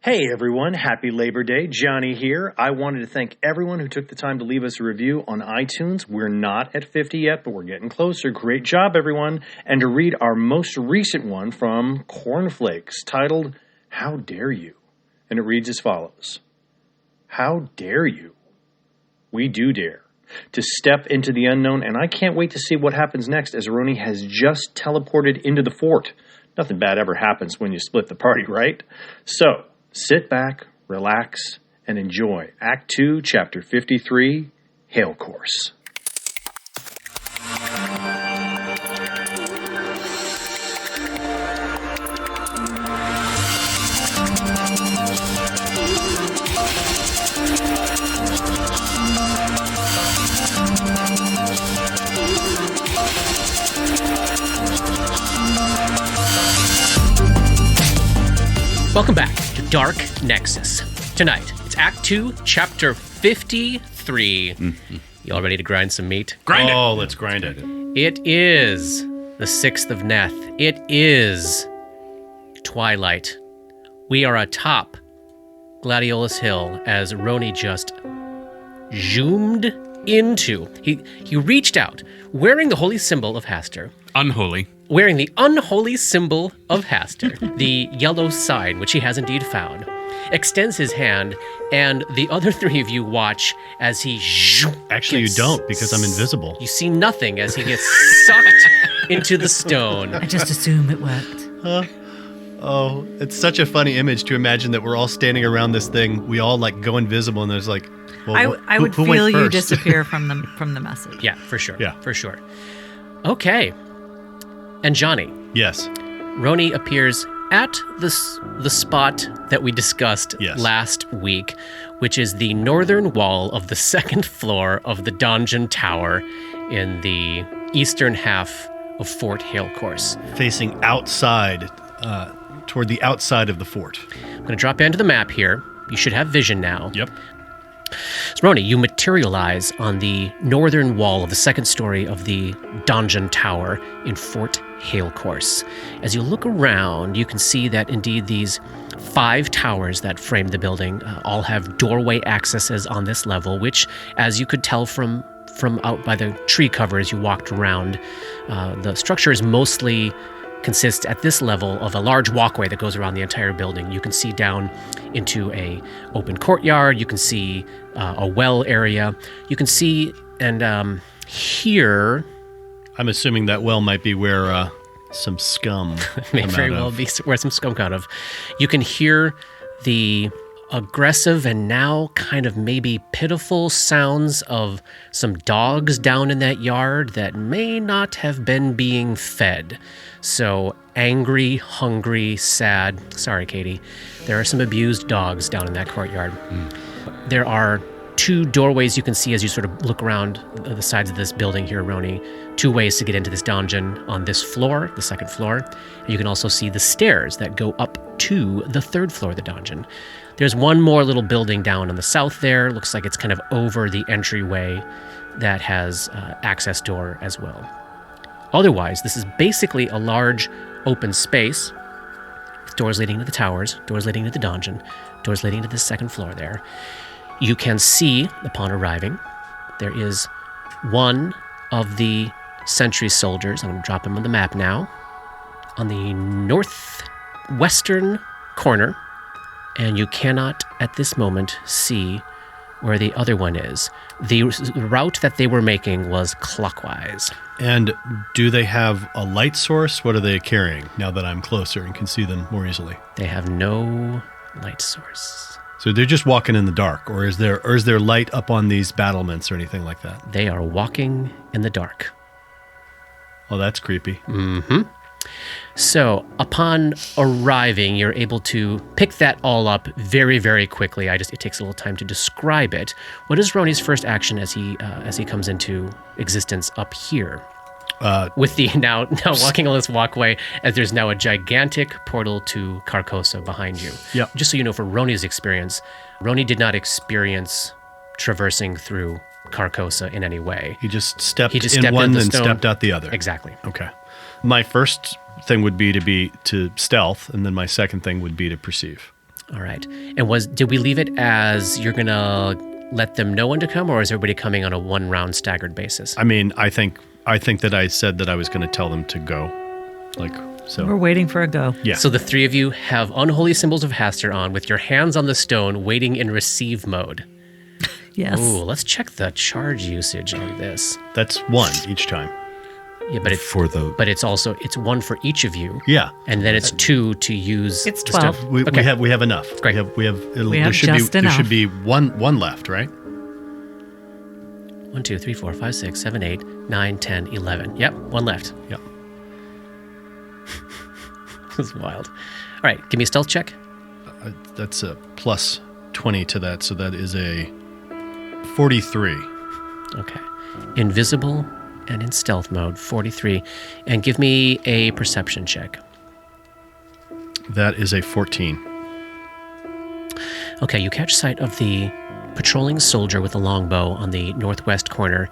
Hey everyone, happy Labor Day. Johnny here. I wanted to thank everyone who took the time to leave us a review on iTunes. We're not at 50 yet, but we're getting closer. Great job, everyone. And to read our most recent one from Cornflakes, titled, How Dare You? And it reads as follows. How dare you? We do dare to step into the unknown, and I can't wait to see what happens next as Roni has just teleported into the fort. Nothing bad ever happens when you split the party, right? So, sit back, relax, and enjoy Act 2, Chapter 53, Hailcourse. Welcome back to Dark Nexus. Tonight, it's Act 2, Chapter 53. You all ready to grind some meat? Grind it! Oh, let's grind it. It is the 6th of Neth. It is twilight. We are atop Gladiolus Hill as Roni just zoomed into. He reached out, wearing the holy symbol of Hastur. Unholy. Wearing the unholy symbol of Hastur, the yellow sign, which he has indeed found, extends his hand, and the other three of you watch as he... Actually, you don't, because I'm invisible. You see nothing as he gets sucked into the stone. I just assume it worked. Oh, it's such a funny image to imagine that we're all standing around this thing. We all like go invisible, and there's like, well, I would who feel went you first? disappear from the message. Yeah, for sure. Yeah. For sure. Okay. And Johnny, Yes. Roni appears at the spot that we discussed Yes. last week, which is the northern wall of the second floor of the donjon tower in the eastern half of Fort Hailcourse. Facing outside, toward the outside of the fort. I'm going to drop into the map here. You should have vision now. Yep. So, Roni, you materialize on the northern wall of the second story of the donjon tower in Fort Hailcourse. As you look around, you can see that indeed these 5 towers that frame the building all have doorway accesses on this level, which, as you could tell from out by the tree cover as you walked around, the structure is mostly consists at this level of a large walkway that goes around the entire building. You can see down into a open courtyard. You can see a well area. You can see and hear. I'm assuming that well might be where some scum May come very out well of. be where some scum out of. You can hear the aggressive and now kind of maybe pitiful sounds of some dogs down in that yard that may not have been being fed. So angry, hungry, sad. Sorry, Katie. There are some abused dogs down in that courtyard. There are 2 doorways you can see as you sort of look around the sides of this building here, Roni. 2 ways to get into this donjon on this floor, the second floor. And you can also see the stairs that go up to the 3rd floor of the donjon. There's one more little building down on the south there. Looks like it's kind of over the entryway that has access door as well. Otherwise, this is basically a large open space with doors leading to the towers, doors leading to the donjon, doors leading to the 2nd floor there. You can see, upon arriving, there is one of the sentry soldiers. I'm going to drop him on the map now. On the northwestern corner, and you cannot, at this moment, see where the other one is. The route that they were making was clockwise. And do they have a light source? What are they carrying now that I'm closer and can see them more easily? They have no light source. So they're just walking in the dark, or is there light up on these battlements or anything like that? They are walking in the dark. Oh, that's creepy. Mm-hmm. So, upon arriving, you're able to pick that all up very, very quickly. It takes a little time to describe it. What is Roni's first action as he comes into existence up here? With the now walking on this walkway, as there's now a gigantic portal to Carcosa behind you. Yep. Just so you know, for Roni's experience, Roni did not experience traversing through Carcosa in any way. He just stepped in stepped one into and stone. stepped out the other. Exactly. Okay. My first thing would be to stealth, and then my second thing would be to perceive. All right. And did we leave it as you're going to let them know when to come, or is everybody coming on a one-round staggered basis? I mean, I think that I said that I was going to tell them to go. So. We're waiting for a go. Yeah. So the three of you have unholy symbols of Hastur on with your hands on the stone, waiting in receive mode. Yes. Ooh, let's check the charge usage on this. That's 1 each time. Yeah, but it's 1 for each of you. Yeah. And then it's 2 to use. It's the 12. stuff. We have enough. Great. We have just there enough. should be one left, right? 1, 2, 3, 4, 5, 6, 7, 8, 9, 10, 11. Yep, 1 left. Yep. This is wild. All right, give me a stealth check. That's a plus 20 to that, so that is a 43. Okay. Invisible and in stealth mode, 43. And give me a perception check. That is a 14. Okay, you catch sight of the patrolling soldier with a longbow on the northwest corner.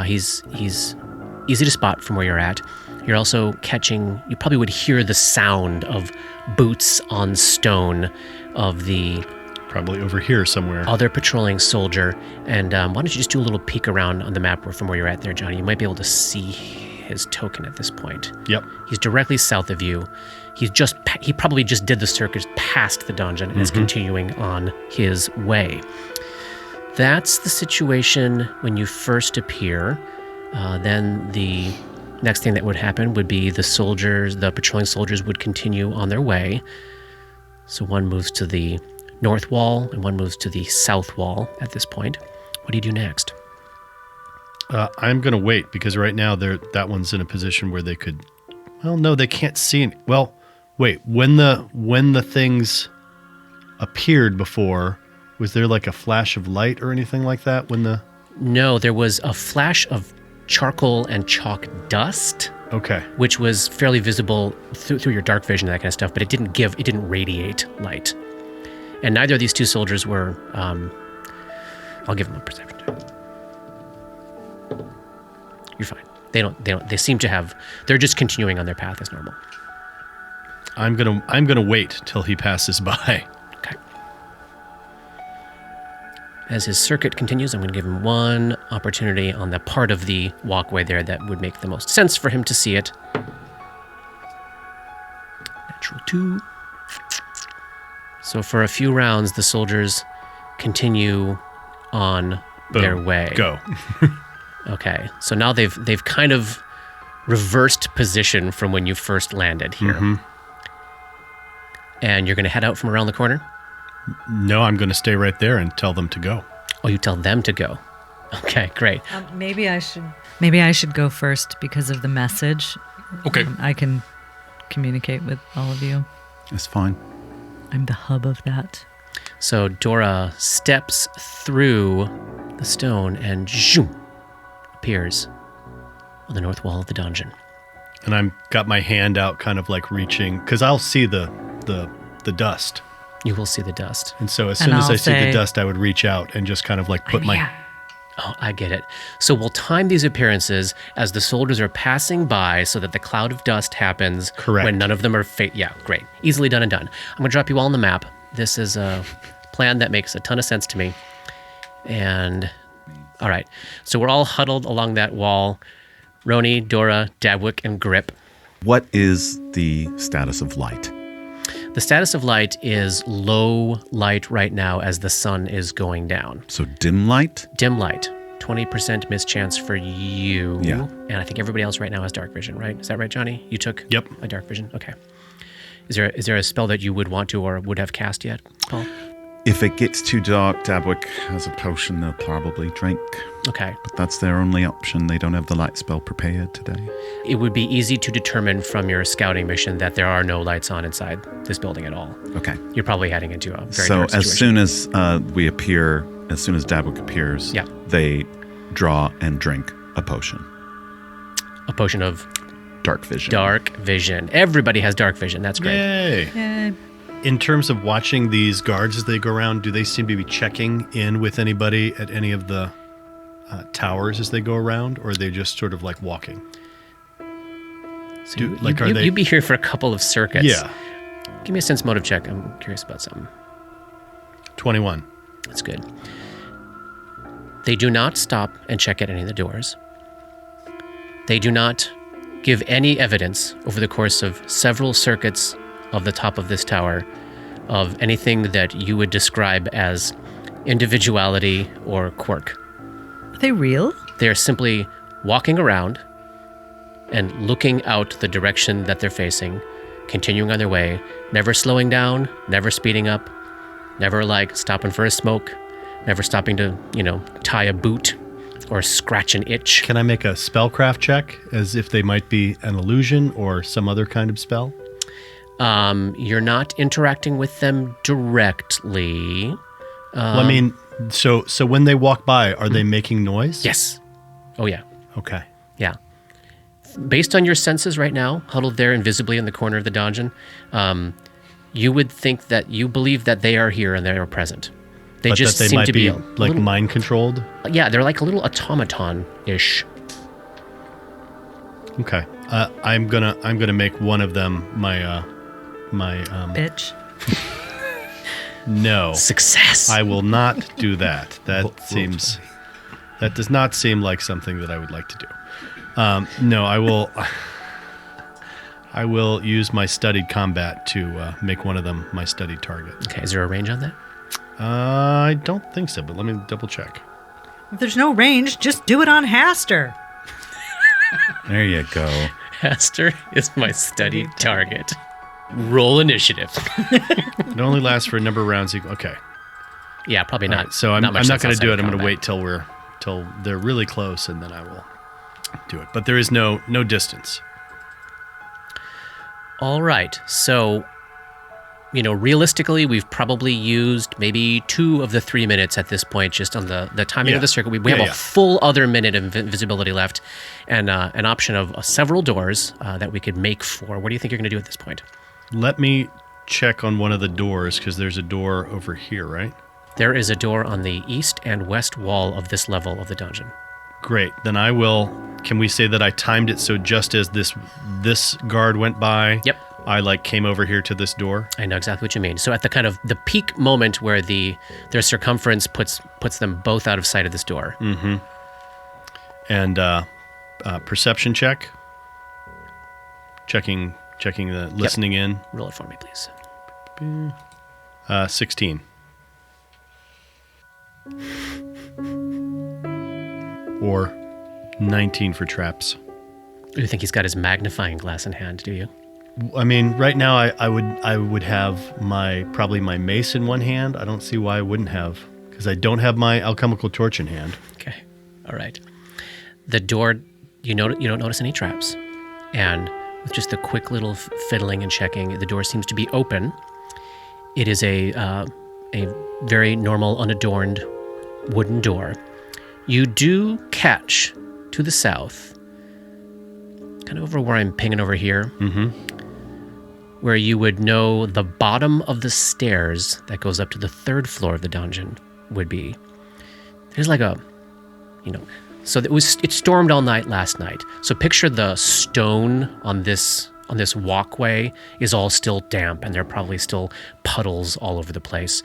He's easy to spot from where you're at. You're also catching, you probably would hear the sound of boots on stone of the Probably over here somewhere. other patrolling soldier. And why don't you just do a little peek around on the map from where you're at there, Johnny? You might be able to see his token at this point. Yep. He's directly south of you. He probably just did the circuit past the dungeon and is continuing on his way. That's the situation when you first appear. Then the next thing that would happen would be the patrolling soldiers would continue on their way. So one moves to the north wall and one moves to the south wall at this point. What do you do next? I'm going to wait because right now that one's in a position where they could. Well, no, they can't see it. Well, wait. When the things appeared before, was there like a flash of light or anything like that? No, there was a flash of charcoal and chalk dust. Okay. Which was fairly visible through your dark vision and that kind of stuff, but it didn't radiate light. And neither of these two soldiers were. I'll give them a perception check. You're fine. They seem to have. They're just continuing on their path as normal. I'm gonna wait till he passes by. Okay. As his circuit continues, I'm going to give him one opportunity on the part of the walkway there that would make the most sense for him to see it. Natural 2. So for a few rounds, the soldiers continue on their way. Go. Okay, so now they've kind of reversed position from when you first landed here. And you're going to head out from around the corner? No, I'm going to stay right there and tell them to go. Oh, you tell them to go. Okay, great. Maybe I should go first because of the message. Okay. I can communicate with all of you. That's fine. I'm the hub of that. So Dora steps through the stone and zoom, appears on the north wall of the dungeon. And I'm got my hand out, kind of like reaching, because I'll see the dust. You will see the dust. And so as soon as I see the dust, I would reach out and just kind of like put my... Oh, I get it. So we'll time these appearances as the soldiers are passing by so that the cloud of dust happens. Correct. When none of them are... Yeah, great. Easily done and done. I'm going to drop you all on the map. This is a plan that makes a ton of sense to me. And... All right. So we're all huddled along that wall. Roni, Dora, Dabwick, and Grip. What is the status of light? The status of light is low light right now as the sun is going down. So dim light? Dim light. 20% mischance for you. Yeah. And I think everybody else right now has dark vision, right? Is that right, Johnny? You took a dark vision? Okay. Is there a spell that you would want to or would have cast yet, Paul? If it gets too dark, Dabwick has a potion they'll probably drink. Okay. But that's their only option. They don't have the light spell prepared today. It would be easy to determine from your scouting mission that there are no lights on inside this building at all. Okay. You're probably heading into a very So dark situation. as soon as we appear, as soon as Dabwick appears, they draw and drink a potion. A potion of... Dark vision. Dark vision. Everybody has dark vision. That's great. Yay. In terms of watching these guards as they go around, do they seem to be checking in with anybody at any of the towers as they go around, or are they just sort of like walking? So you'd be here for a couple of circuits. Yeah. Give me a sense motive check. I'm curious about something. 21. That's good. They do not stop and check at any of the doors. They do not give any evidence over the course of several circuits of the top of this tower of anything that you would describe as individuality or quirk. Are they real? They are simply walking around and looking out the direction that they're facing, continuing on their way, never slowing down, never speeding up, never like stopping for a smoke, never stopping to, tie a boot or scratch an itch. Can I make a spellcraft check as if they might be an illusion or some other kind of spell? You're not interacting with them directly. So when they walk by, are they making noise? Yes. Oh, yeah. Okay. Yeah. Based on your senses right now, huddled there invisibly in the corner of the dungeon, you would think that you believe that they are here and they are present. They just seem to be like mind controlled. Yeah, they're like a little automaton-ish. Okay, I'm gonna make one of them my bitch. No success. I will not do that. That does not seem like something that I would like to do. No, I will. I will use my studied combat to make one of them my studied target. Okay, is there a range on that? I don't think so, but let me double check. If there's no range, just do it on Haster. There you go. Haster is my studied target. Roll initiative. It only lasts for a number of rounds. Okay. Yeah, probably not. Right, so I'm not going to do it. I'm going to wait till they're really close, and then I will do it. But there is no distance. All right. So, realistically, we've probably used maybe 2 of the 3 minutes at this point, just on the timing of the circuit. We have a full other minute of visibility left, and an option of several doors that we could make for. What do you think you're going to do at this point? Let me check on one of the doors, because there's a door over here, right? There is a door on the east and west wall of this level of the dungeon. Great. Then I will... Can we say that I timed it so just as this guard went by... Yep. I came over here to this door? I know exactly what you mean. So at the kind of the peak moment where their circumference puts them both out of sight of this door. Mm-hmm. And perception check. Checking the listening in. Roll it for me, please. 16. Or 19 for traps. You think he's got his magnifying glass in hand, do you? I mean, right now I would have probably my mace in one hand. I don't see why I wouldn't have, because I don't have my alchemical torch in hand. Okay, all right. The door, you don't notice any traps, and with just a quick little fiddling and checking, the door seems to be open. It is a very normal, unadorned wooden door. You do catch to the south, kind of over where I'm pinging over here. Mm-hmm. Where you would know the bottom of the stairs that goes up to the 3rd floor of the dungeon would be. There's like so it stormed all night last night. So picture the stone on this walkway is all still damp, and there are probably still puddles all over the place,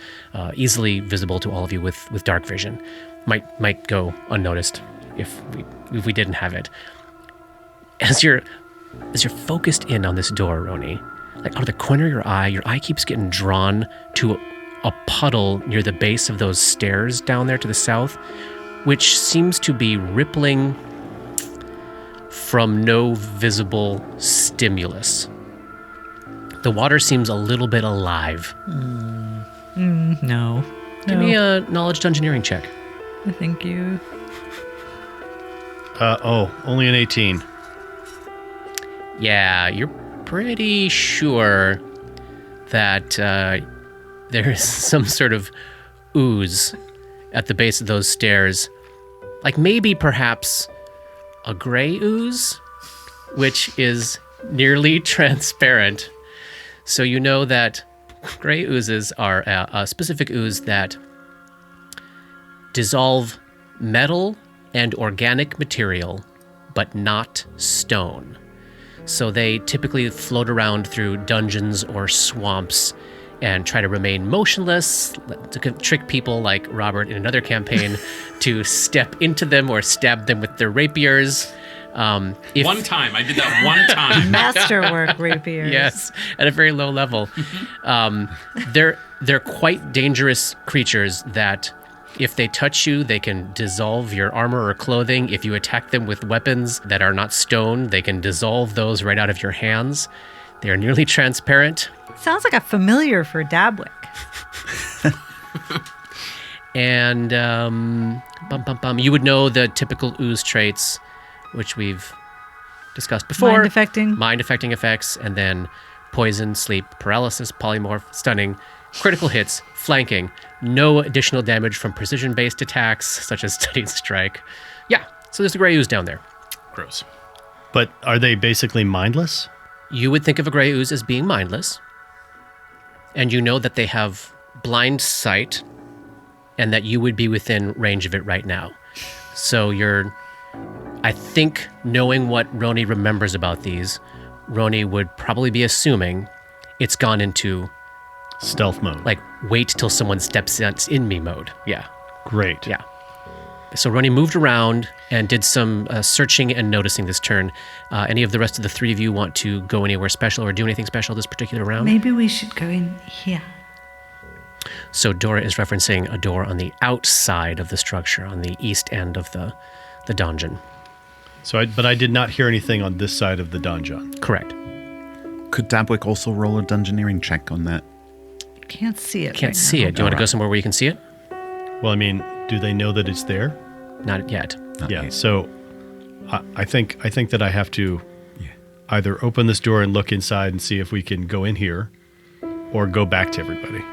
easily visible to all of you with dark vision. Might go unnoticed if we didn't have it. As you're focused in on this door, Roni, out of the corner of your eye keeps getting drawn to a puddle near the base of those stairs down there to the south, which seems to be rippling from no visible stimulus. The water seems a little bit alive. No. Give me a knowledge dungeoneering check. Thank you. Only an 18. Yeah, you're pretty sure that there's some sort of ooze at the base of those stairs. Maybe perhaps a gray ooze, which is nearly transparent. So you know that gray oozes are a specific ooze that dissolve metal and organic material, but not stone. So they typically float around through dungeons or swamps and try to remain motionless, to trick people like Robert in another campaign to step into them or stab them with their rapiers. One time. I did that one time. Masterwork rapiers. Yes, at a very low level. They're quite dangerous creatures that if they touch you, they can dissolve your armor or clothing. If you attack them with weapons that are not stone, they can dissolve those right out of your hands. They are nearly transparent. Sounds like a familiar for Dabwick. And you would know the typical ooze traits, which we've discussed before. Mind affecting effects, and then poison, sleep, paralysis, polymorph, stunning, critical hits, flanking, no additional damage from precision-based attacks, such as stunning strike. Yeah, so there's a gray ooze down there. Gross. But are they basically mindless? You would think of a gray ooze as being mindless, and you know that they have blind sight, and that you would be within range of it right now. So I think, knowing what Roni remembers about these, Roni would probably be assuming it's gone into stealth mode. Like, wait till someone steps in me mode. Yeah. Great. Yeah. So Roni moved around and did some searching and noticing this turn. Any of the rest of the three of you want to go anywhere special or do anything special this particular round? Maybe we should go in here. So Dora is referencing a door on the outside of the structure, on the east end of the dungeon. But I did not hear anything on this side of the dungeon. Correct. Could Dabwick also roll a dungeoneering check on that? Can't see it. Can't see it. Do you want to go somewhere where you can see it? Well, I mean, do they know that it's there? Not yet. Not yet. So I think that I have to either open this door and look inside and see if we can go in here, or go back to everybody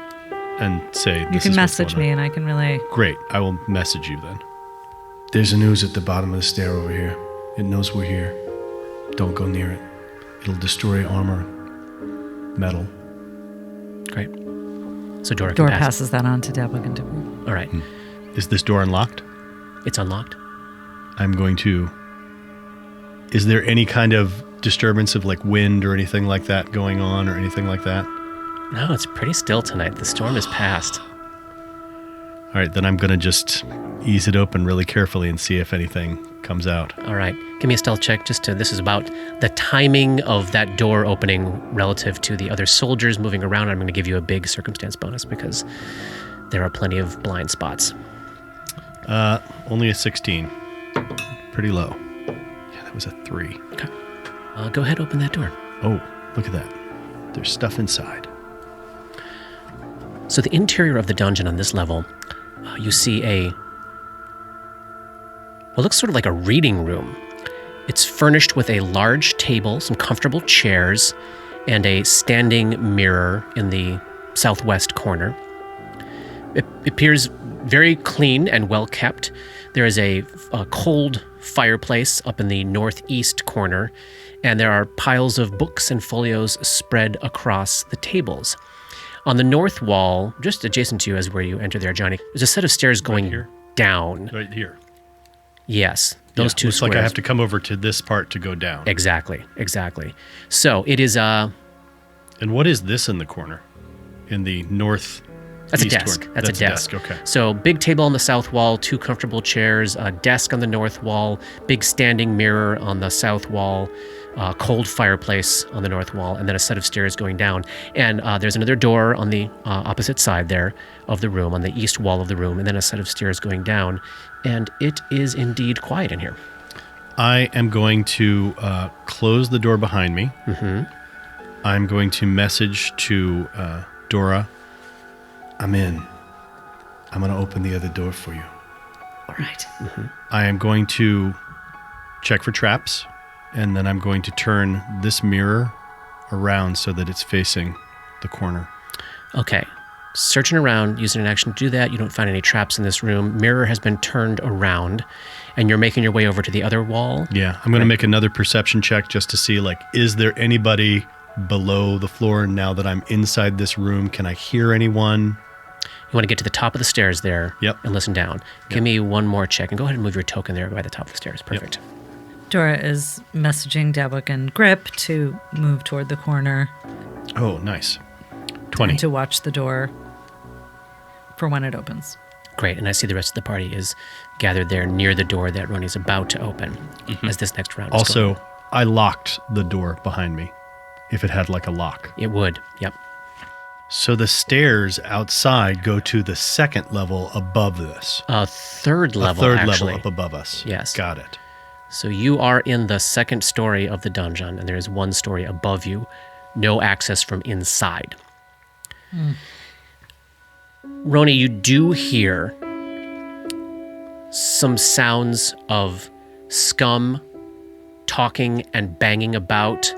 and say, you can message me and I can relay. Great. I will message you then. There's an ooze at the bottom of the stair over here. It knows we're here. Don't go near it. It'll destroy armor, metal. Great. So Dora passes that on to Dabwick and Dabwick. All right. Is this door unlocked? It's unlocked. I'm going to... Is there any kind of disturbance of like wind or anything like that going on or anything like that? No, it's pretty still tonight. The storm is past. All right, then I'm going to just ease it open really carefully and see if anything comes out. All right. Give me a stealth check. This is about the timing of that door opening relative to the other soldiers moving around. I'm going to give you a big circumstance bonus because there are plenty of blind spots. Only a 16. Pretty low. Yeah, that was a 3. Okay. Go ahead, open that door. Oh, look at that. There's stuff inside. So the interior of the dungeon on this level, you see what looks sort of like a reading room. It's furnished with a large table, some comfortable chairs, and a standing mirror in the southwest corner. It appears very clean and well kept. There is a cold fireplace up in the northeast corner, and there are piles of books and folios spread across the tables. On the north wall, just adjacent to you as where you enter there, Johnny, there's a set of stairs going down. Right here. Yes, those two looks squares. Like I have to come over to this part to go down. Exactly. So it is And what is this in the corner? In the north? That's a desk. Corner? That's a desk. Okay. So big table on the south wall, 2 comfortable chairs, a desk on the north wall, big standing mirror on the south wall, cold fireplace on the north wall, and then a set of stairs going down. And there's another door on the opposite side there of the room, on the east wall of the room, and then a set of stairs going down. And it is indeed quiet in here. I am going to close the door behind me. Mm-hmm. I'm going to message to Dora. I'm in. I'm going to open the other door for you. All right. Mm-hmm. I am going to check for traps, and then I'm going to turn this mirror around so that it's facing the corner. Okay. Searching around, using an action to do that. You don't find any traps in this room. Mirror has been turned around, and you're making your way over to the other wall. Yeah, I'm going to make another perception check just to see, like, is there anybody below the floor now that I'm inside this room? Can I hear anyone? You want to get to the top of the stairs there. Yep. And listen down. Give me one more check, and go ahead and move your token there by the top of the stairs. Perfect. Yep. Dora is messaging Dabwick and Grip to move toward the corner. Oh, nice. 20. And to watch the door for when it opens. Great, and I see the rest of the party is gathered there near the door that Roni's about to open as this next round is going. Also, I locked the door behind me if it had like a lock. It would, yep. So the stairs outside go to the second level above this. A third level, A third actually. level up above us. Yes. Got it. So you are in the second story of the dungeon, and there is one story above you. No access from inside. Roni, you do hear some sounds of scum talking and banging about,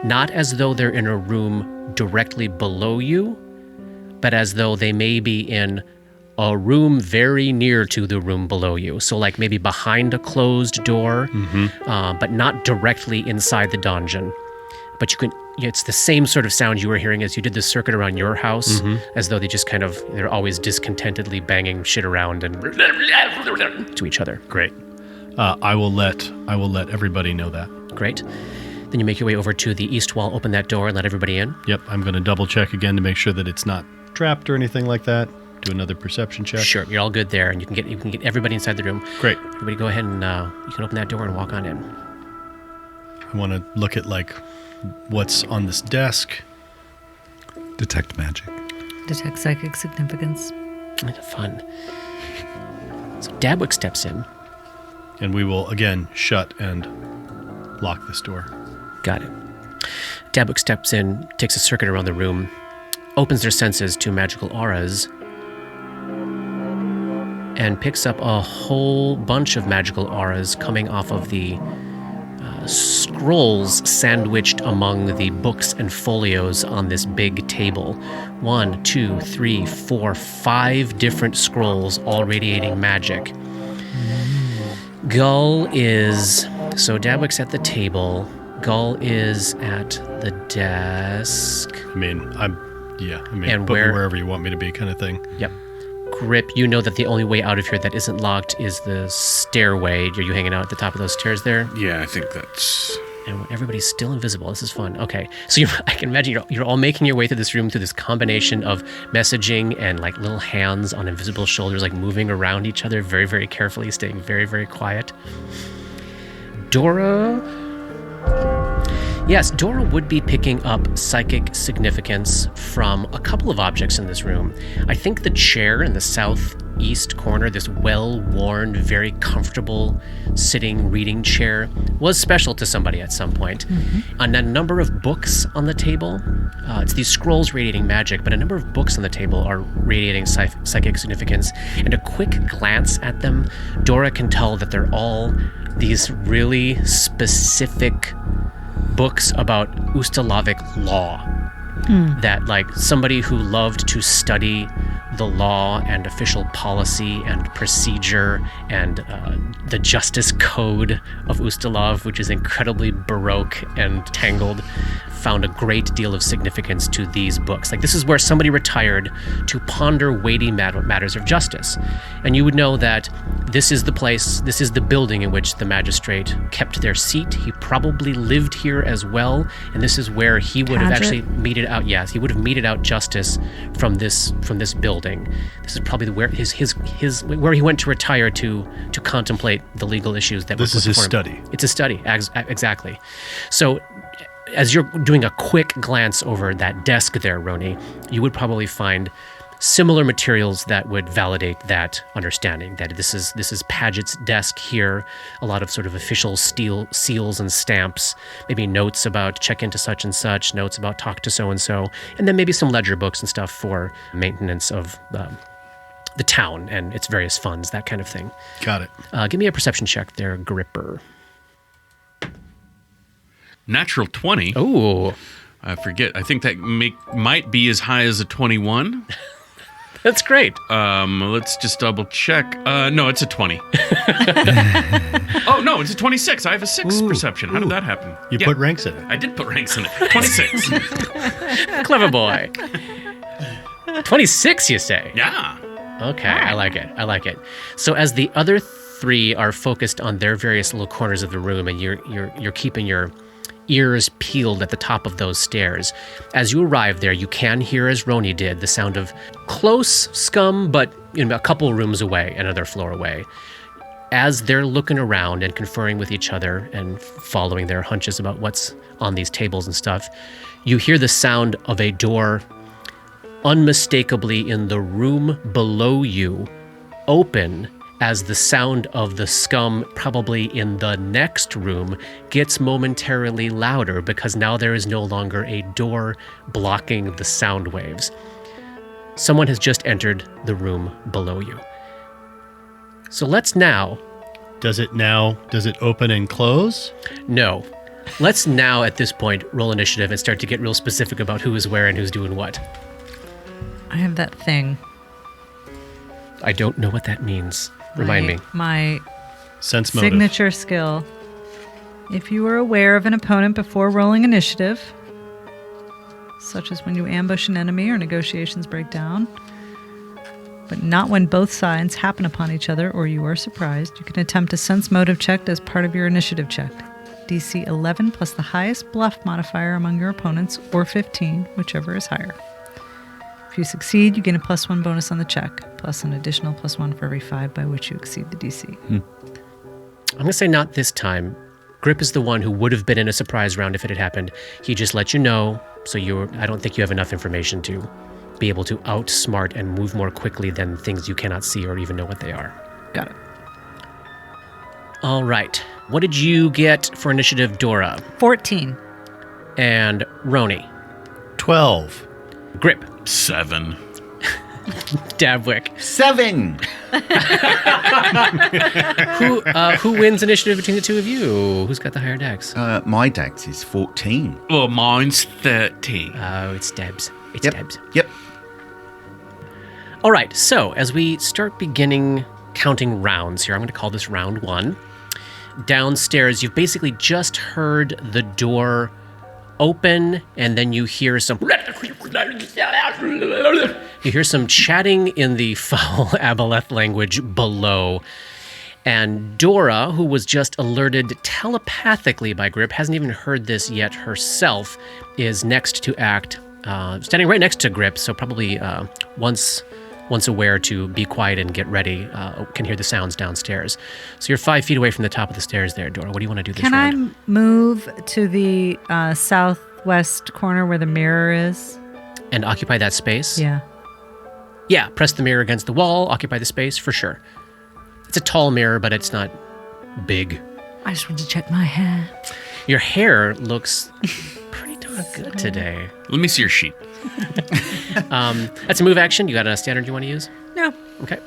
not as though they're in a room directly below you, but as though they may be in a room very near to the room below you. So like maybe behind a closed door, but not directly inside the dungeon. But it's the same sort of sound you were hearing as you did the circuit around your house, as though they just they're always discontentedly banging shit around and to each other. Great. I will let everybody know that. Great. Then you make your way over to the east wall, open that door, and let everybody in. Yep, I'm going to double check again to make sure that it's not trapped or anything like that. Do another perception check. Sure, you're all good there, and you can get everybody inside the room. Great. Everybody go ahead and you can open that door and walk on in. I want to look at like what's on this desk. Detect magic. Detect psychic significance. Fun. So Dabwick steps in. And we will again shut and lock this door. Got it. Dabwick steps in, takes a circuit around the room, opens their senses to magical auras, and picks up a whole bunch of magical auras coming off of the scrolls sandwiched among the books and folios on this big table. 1, 2, 3, 4, 5 different scrolls, all radiating magic. Gull is... So Dabwick's at the table. Gull is at the desk. I mean, And put me wherever you want me to be kind of thing. Yep. Grip, you know that the only way out of here that isn't locked is the stairway. Are you hanging out at the top of those stairs there? Yeah, I think that's... And everybody's still invisible. This is fun. Okay. So I can imagine you're all making your way through this room through this combination of messaging and like little hands on invisible shoulders, like moving around each other very, very carefully, staying very, very quiet. Dora... Yes, Dora would be picking up psychic significance from a couple of objects in this room. I think the chair in the southeast corner, this well-worn, very comfortable sitting reading chair, was special to somebody at some point. And a number of books on the table, it's these scrolls radiating magic, but a number of books on the table are radiating psychic significance. And a quick glance at them, Dora can tell that they're all these really specific books about Ustalavic law. That like somebody who loved to study the law and official policy and procedure and the justice code of Ustalav, which is incredibly baroque and tangled, found a great deal of significance to these books. Like this is where somebody retired to ponder weighty matters of justice. And you would know that this is the place, this is the building in which the magistrate kept their seat. He probably lived here as well, and this is where he would have actually meted out. Yes, he would have meted out justice from this building. This is probably where his where he went to retire to contemplate the legal issues that this were is his before him. study. It's a study, exactly. So, as you're doing a quick glance over that desk there, Roni, you would probably find similar materials that would validate that understanding, that this is Paget's desk here, a lot of sort of official seals and stamps, maybe notes about check into such and such, notes about talk to so-and-so, and then maybe some ledger books and stuff for maintenance of the town and its various funds, that kind of thing. Got it. Give me a perception check there, Gripper. Natural 20. Oh. I forget. I think that might be as high as a 21. That's great. Let's just double check. No, it's a 20. Oh, no, it's a 26. I have a 6 perception. How did that happen? You put ranks in it. I did put ranks in it. 26. Clever boy. 26, you say? Yeah. Okay, I like it. So as the other three are focused on their various little corners of the room, and you're keeping your ears peeled at the top of those stairs. As you arrive there, you can hear, as Roni did, the sound of close scum, but a couple rooms away, another floor away. As they're looking around and conferring with each other and following their hunches about what's on these tables and stuff, you hear the sound of a door unmistakably in the room below you open as the sound of the scum probably in the next room gets momentarily louder because now there is no longer a door blocking the sound waves. Someone has just entered the room below you. So let's now... Does it open and close? No. Let's now, at this point, roll initiative and start to get real specific about who is where and who's doing what. I have that thing. I don't know what that means. Remind me. My sense motive. Signature skill. If you are aware of an opponent before rolling initiative, such as when you ambush an enemy or negotiations break down, but not when both sides happen upon each other or you are surprised, you can attempt a sense motive check as part of your initiative check. DC 11 plus the highest bluff modifier among your opponents, or 15, whichever is higher. If you succeed, you gain a +1 bonus on the check, plus an additional +1 for every 5 by which you exceed the DC. I'm going to say not this time. Grip is the one who would have been in a surprise round if it had happened. He just let you know, so I don't think you have enough information to be able to outsmart and move more quickly than things you cannot see or even know what they are. Got it. All right. What did you get for initiative, Dora? 14. And Roni? 12. Grip? 7. Dabwick? 7. Who wins initiative between the two of you? Who's got the higher dex? My dex is 14. Well, mine's 13. Oh, it's Debs. It's Yep. Debs. Yep. All right, so as we start beginning counting rounds here, I'm going to call this round 1. Downstairs, you've basically just heard the door open, and then you hear some... You hear some chatting in the foul Aboleth language below. And Dora, who was just alerted telepathically by Grip, hasn't even heard this yet herself, is next to act, standing right next to Grip, so probably once aware to be quiet and get ready, can hear the sounds downstairs. So you're 5 feet away from the top of the stairs there, Dora. What do you want to do this round? Can I move to the southwest corner where the mirror is? And occupy that space? Yeah. Yeah, press the mirror against the wall, occupy the space, for sure. It's a tall mirror, but it's not big. I just want to check my hair. Your hair looks pretty darn good today. Let me see your sheet. That's a move action. You got a standard you want to use? No. Okay.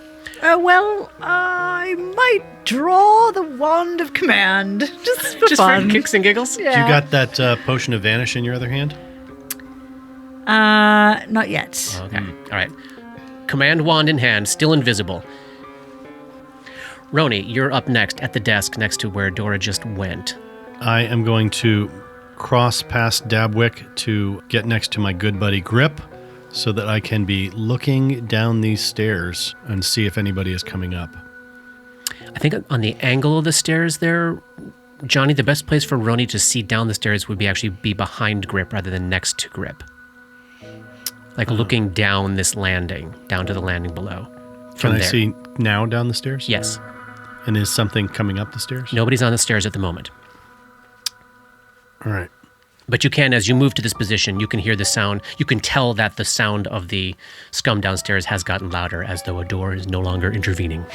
I might draw the wand of command. Just for fun. For kicks and giggles? Yeah. You got that potion of vanish in your other hand? Not yet. Okay. All right. Command wand in hand, still invisible. Roni, you're up next at the desk next to where Dora just went. I am going to cross past Dabwick to get next to my good buddy Grip so that I can be looking down these stairs and see if anybody is coming up. I think on the angle of the stairs there, Johnny, the best place for Roni to see down the stairs would be behind Grip rather than next to Grip. Like looking down this landing, down to the landing below. Can I see now down the stairs? Yes. And is something coming up the stairs? Nobody's on the stairs at the moment. All right. But you can, as you move to this position, you can hear the sound. You can tell that the sound of the scum downstairs has gotten louder, as though a door is no longer intervening.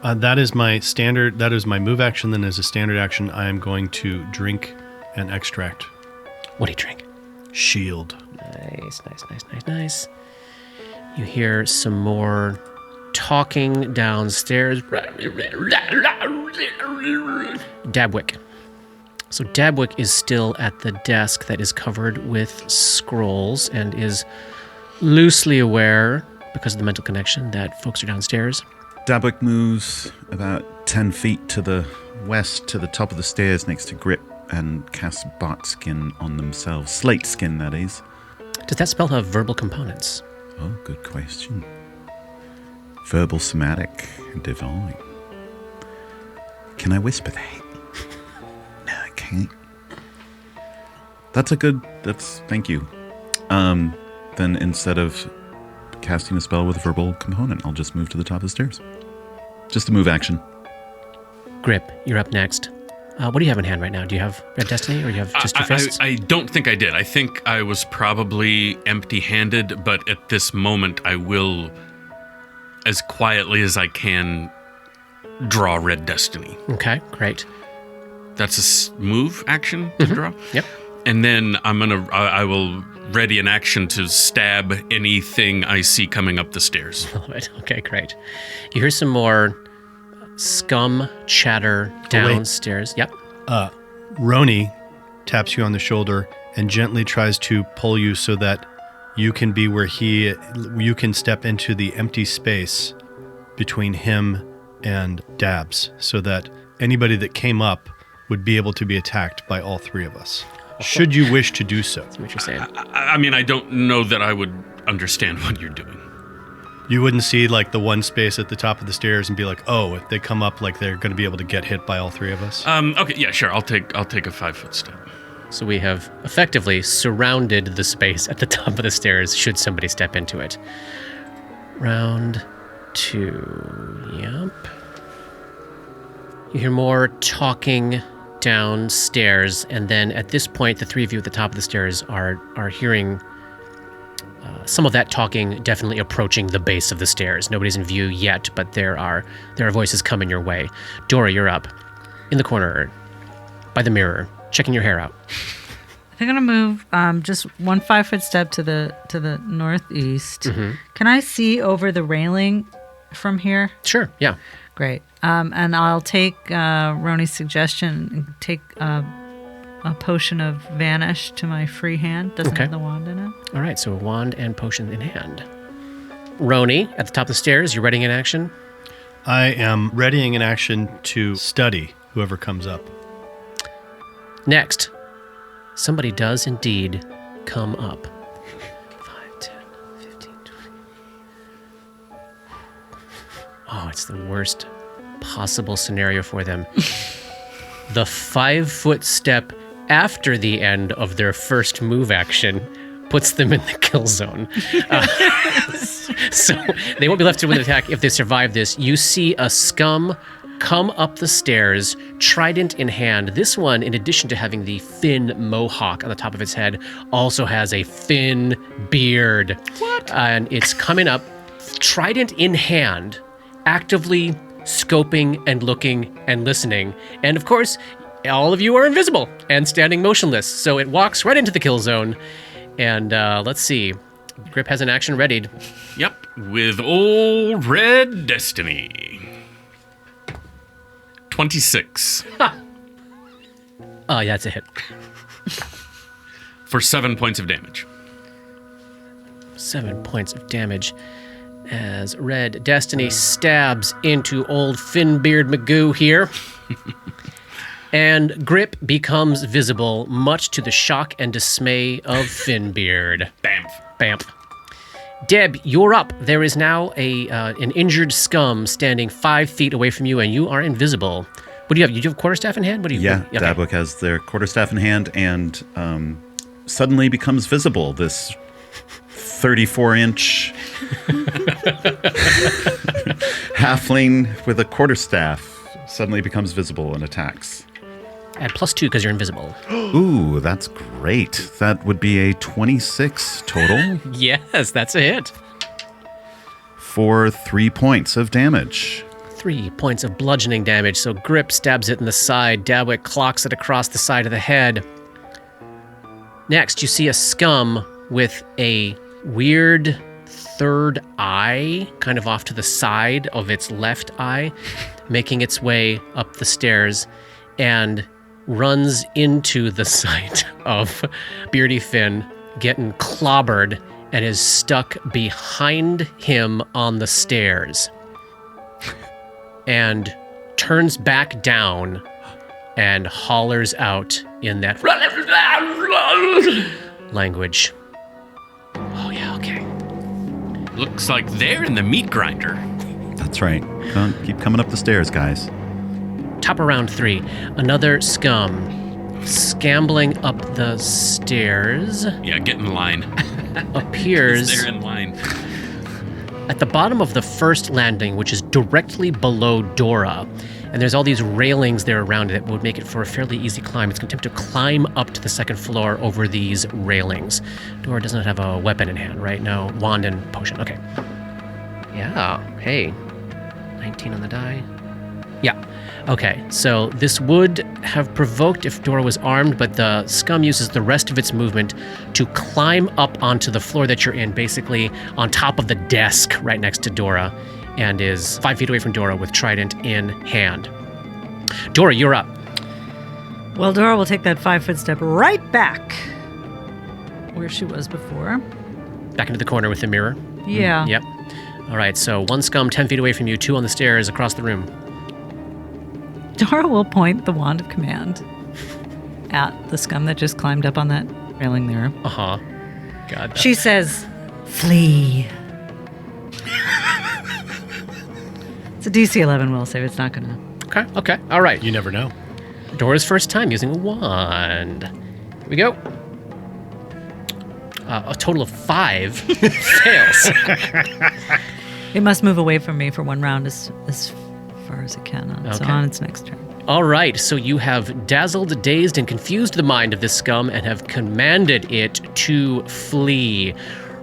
That is my standard. That is my move action. Then as a standard action, I am going to drink an extract. What do you drink? Shield. Nice. You hear some more talking downstairs. Dabwick. So Dabwick is still at the desk that is covered with scrolls and is loosely aware, because of the mental connection, that folks are downstairs. Dabwick moves about 10 feet to the west to the top of the stairs next to Grip and casts bark skin on themselves. Slate skin, that is. Does that spell have verbal components? Oh, good question. Verbal, somatic, and divine. Can I whisper that? No, I can't. Thank you. Then instead of casting a spell with a verbal component, I'll just move to the top of the stairs. Just a move action. Grip, you're up next. What do you have in hand right now? Do you have Red Destiny or you have just your fists? I don't think I did. I think I was probably empty-handed, but at this moment I will, as quietly as I can, draw Red Destiny. Okay, great. That's a move action to draw? Yep. And then I will ready an action to stab anything I see coming up the stairs. Love it. Okay, great. You hear some more scum chatter downstairs. Yep. Roni taps you on the shoulder and gently tries to pull you so that you can be where you can step into the empty space between him and Dabs, so that anybody that came up would be able to be attacked by all three of us, should you wish to do so. That's what you're saying. I mean, I don't know that I would understand what you're doing. You wouldn't see like the one space at the top of the stairs and be like, oh, if they come up, like they're going to be able to get hit by all three of us. Okay, yeah, sure. I'll take a 5-foot step. So we have effectively surrounded the space at the top of the stairs should somebody step into it. Round 2. Yep. You hear more talking downstairs, and then at this point, the three of you at the top of the stairs are hearing some of that talking definitely approaching the base of the stairs. Nobody's in view yet, but there are voices coming your way. Dora, you're up. In the corner, by the mirror, checking your hair out. I'm gonna move just one 5-foot step to the northeast. Mm-hmm. Can I see over the railing from here? Sure, yeah. Great. And I'll take Roni's suggestion and take a potion of vanish to my free hand. Doesn't have the wand in it. All right, so a wand and potion in hand. Roni, at the top of the stairs, you're readying an action? I am readying an action to study whoever comes up. Next, somebody does indeed come up. 5, 10, 15, 20. Oh, it's the worst possible scenario for them. The 5-foot step after the end of their first move action puts them in the kill zone. So they won't be left to with an attack if they survive this. You see a scum come up the stairs, trident in hand. This one, in addition to having the thin mohawk on the top of its head, also has a thin beard. What? And it's coming up, trident in hand, actively scoping and looking and listening. And of course, all of you are invisible and standing motionless. So it walks right into the kill zone. And let's see. Grip has an action readied. Yep, with old Red Destiny. 26. Oh, yeah, that's a hit. For 7 points of damage. 7 points of damage as Red Destiny stabs into old Finbeard Magoo here. And Grip becomes visible, much to the shock and dismay of Finbeard. Bamf. Bamf. Deb, you're up. There is now an injured scum standing 5 feet away from you, and you are invisible. What do you have? You have quarterstaff in hand? What do you? Yeah, okay. Dabwick has their quarterstaff in hand and suddenly becomes visible. This 34-inch halfling with a quarterstaff suddenly becomes visible and attacks. Add +2 because you're invisible. Ooh, that's great. That would be a 26 total. Yes, that's a hit. For 3 points of damage. 3 points of bludgeoning damage. So Grip stabs it in the side. Dabwick clocks it across the side of the head. Next, you see a scum with a weird third eye, kind of off to the side of its left eye, making its way up the stairs and runs into the sight of Beardy Finn getting clobbered and is stuck behind him on the stairs and turns back down and hollers out in that language. Oh, yeah, okay. Looks like they're in the meat grinder. That's right. Keep coming up the stairs, guys. Top of round 3, another scum scambling up the stairs, Yeah, get in line. appears They're in line. at the bottom of the first landing, which is directly below Dora. And there's all these railings there around it that would make it for a fairly easy climb. It's going to attempt to climb up to the second floor over these railings. Dora does not have a weapon in hand, right? No, wand and potion. Okay. Yeah, hey. 19 on the die. Yeah. Okay, so this would have provoked if Dora was armed, but the scum uses the rest of its movement to climb up onto the floor that you're in, basically on top of the desk right next to Dora, and is 5 feet away from Dora with trident in hand. Dora, you're up. Well, Dora will take that 5-foot step right back where she was before. Back into the corner with the mirror. Yeah. Yep. All right, so 1 scum 10 feet away from you, 2 on the stairs across the room. Dora will point the wand of command at the scum that just climbed up on that railing there. Uh-huh. God. She says, "Flee." It's a DC 11 will save. It's not going to. Okay. All right. You never know. Dora's first time using a wand. Here we go. A total of 5 fails. It must move away from me for 1 round as far as it can Okay. on its next turn. All right, so you have dazzled, dazed, and confused the mind of this scum and have commanded it to flee.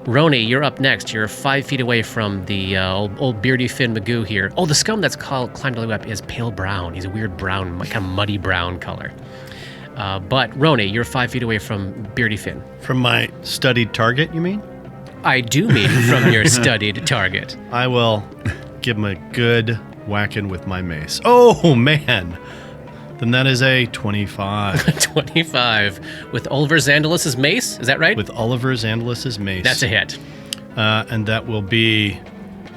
Roni, you're up next. You're 5 feet away from the old beardy Finn Magoo here. Oh, the scum that's climbed all the way up is pale brown. He's a weird brown, kind of muddy brown color. But Roni, you're 5 feet away from beardy Finn. From my studied target, you mean? I do mean from your studied target. I will give him a good whacking with my mace. Oh, man. Then that is a 25. 25 with Oliver Zandalus's mace. Is that right? With Oliver Zandalus's mace. That's a hit. And that will be...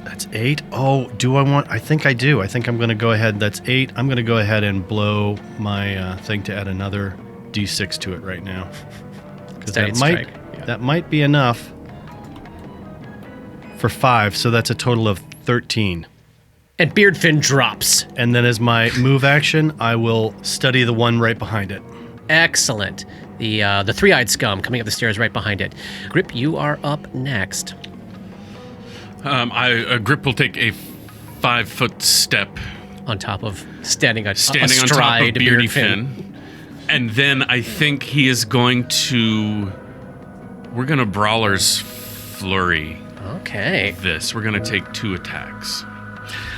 That's 8? Oh, do I want... I think I do. I think I'm going to go ahead. That's 8. I'm going to go ahead and blow my thing to add another D6 to it right now. Because that might be enough for 5. So that's a total of 13. And Beardfin drops. And then as my move action, I will study the one right behind it. Excellent. The three-eyed scum coming up the stairs right behind it. Grip, you are up next. Grip will take a 5-foot step On top of standing on top of Beardy Finn. And then I think he is going to... We're going to Brawler's Flurry. Okay. We're going to take 2 attacks.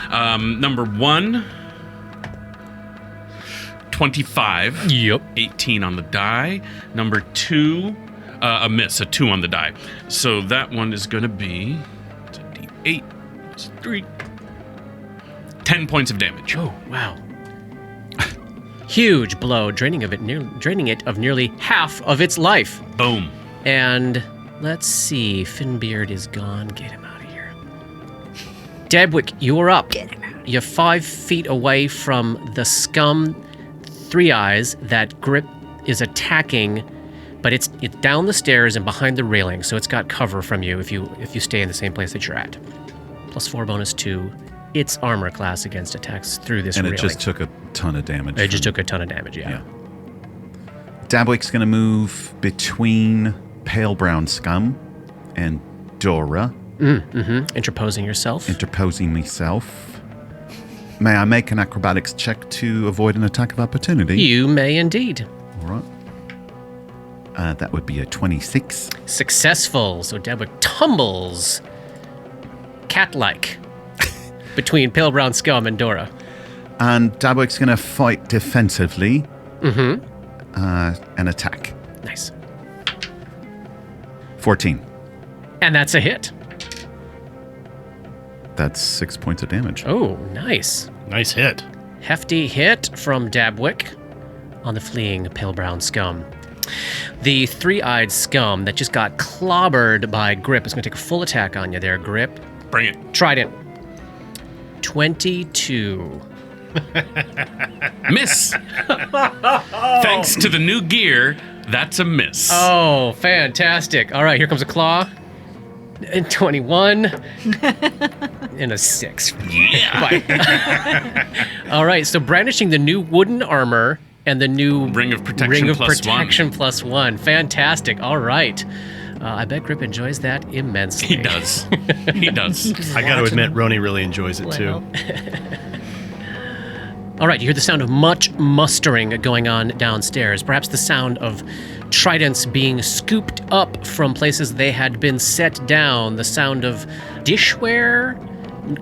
Number 1, 25. Yep. 18 on the die. Number 2, a miss, a 2 on the die. So that one is going to be... It's a D8. It's 3. 10 points of damage. Oh, wow. Huge blow, draining it of nearly half of its life. Boom. And let's see. Finbeard is gone. Get him out of here. Debwick, you're up. Get him out. You're 5 feet away from the scum 3 eyes that Grip is attacking, but it's down the stairs and behind the railing, so it's got cover from you if you stay in the same place that you're at. +4 bonus to its armor class against attacks through this railing. And it just took a ton of damage. It just took a ton of damage, yeah. Dabwick's going to move between Pale Brown Scum and Dora. Interposing yourself. Interposing myself. May I make an acrobatics check to avoid an attack of opportunity? You may indeed. All right. That would be a 26. Successful. So Debwick tumbles cat-like between Pale Brown Scum and Dora. And Dabwick's going to fight defensively. And attack. Nice. 14. And that's a hit. That's 6 points of damage. Oh, nice. Nice hit. Hefty hit from Dabwick on the fleeing Pale Brown Scum. The 3-eyed scum that just got clobbered by Grip is going to take a full attack on you there, Grip. Bring it. Trident. 22. Miss. Thanks to the new gear, that's a miss. Oh, fantastic. All right, here comes a claw. And 21. And a 6. Yeah. Bye. All right, so brandishing the new wooden armor and the new Ring of Protection plus one. Fantastic. All right. I bet Grip enjoys that immensely. He does. He does. I got to admit, Roni really enjoys it too. All right, you hear the sound of much mustering going on downstairs. Perhaps the sound of tridents being scooped up from places they had been set down. The sound of dishware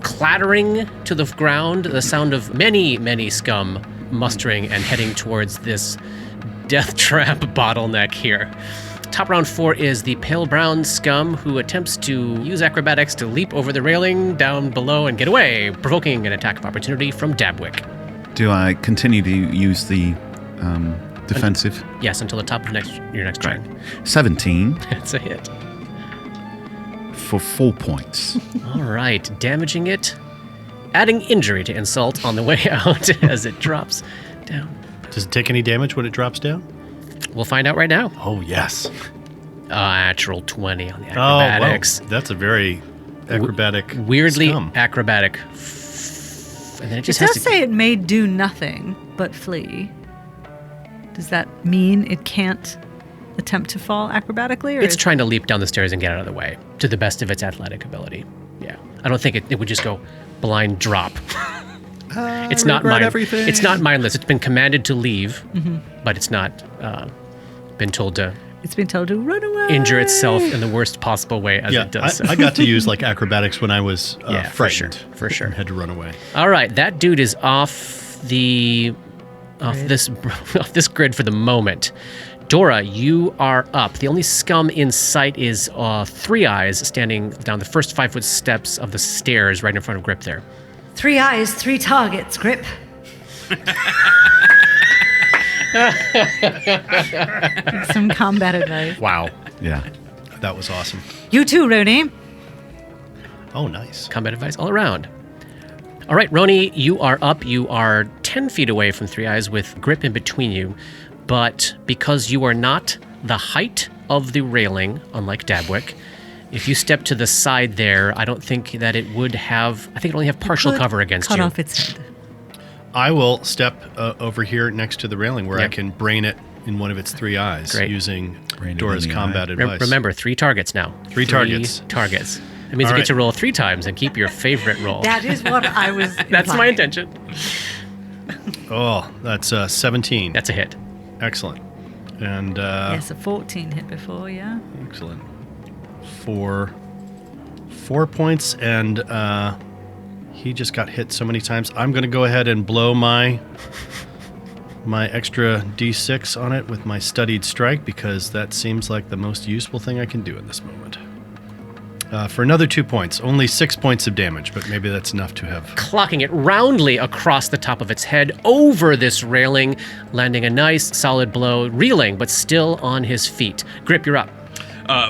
clattering to the ground. The sound of many, many scum mustering and heading towards this death trap bottleneck here. Top round 4 is the pale brown scum who attempts to use acrobatics to leap over the railing down below and get away, provoking an attack of opportunity from Dabwick. Do I continue to use the defensive? Yes, until the top of your next turn. 17 That's a hit. for 4 points. All right, damaging it, adding injury to insult on the way out as it drops down. Does it take any damage when it drops down? We'll find out right now. Oh, yes. Natural 20 on the acrobatics. Oh, wow. That's a very acrobatic Weirdly scum. acrobatic. And then it It just does has to... say it may do nothing but flee. Does that mean it can't attempt to fall acrobatically? Or It's trying to leap down the stairs and get out of the way to the best of its athletic ability. Yeah. I don't think it would just go blind drop. It's not everything. It's not mindless. It's been commanded to leave, but it's not been told to It's been told to run away. injure itself in the worst possible way as it does. I got to use like acrobatics when I was Yeah, for sure, frightened. for sure. And had to run away. All right, that dude is off this grid for the moment. Dora, you are up. The only scum in sight is Three Eyes standing down the first 5-foot steps of the stairs right in front of Grip there. 3 eyes, 3 targets, Grip. Some combat advice. Wow. Yeah. That was awesome. You too, Roni. Oh, nice. Combat advice all around. All right, Roni, you are up. You are 10 feet away from Three Eyes with Grip in between you. But because you are not the height of the railing, unlike Dabwick, if you step to the side there, I don't think that it would have... I think it only have partial Could cover against cut you. off its head. I will step over here next to the railing where I Yep. can brain it in one of its 3 eyes Great. using Brain it Dora's in the combat eye. advice. Remember, 3 targets now. 3 targets. Targets. That means All you right. get to roll 3 times and keep your favorite roll. That is what I was. That's my implying. intention. Oh, that's 17. That's a hit. Excellent. And Yes, a 14 hit before, yeah. excellent. 4 points, and he just got hit so many times. I'm going to go ahead and blow my extra d6 on it with my studied strike because that seems like the most useful thing I can do in this moment. For another 2 points, only 6 points of damage, but maybe that's enough to have. Clocking it roundly across the top of its head over this railing, landing a nice solid blow, reeling but still on his feet. Grip, you're up.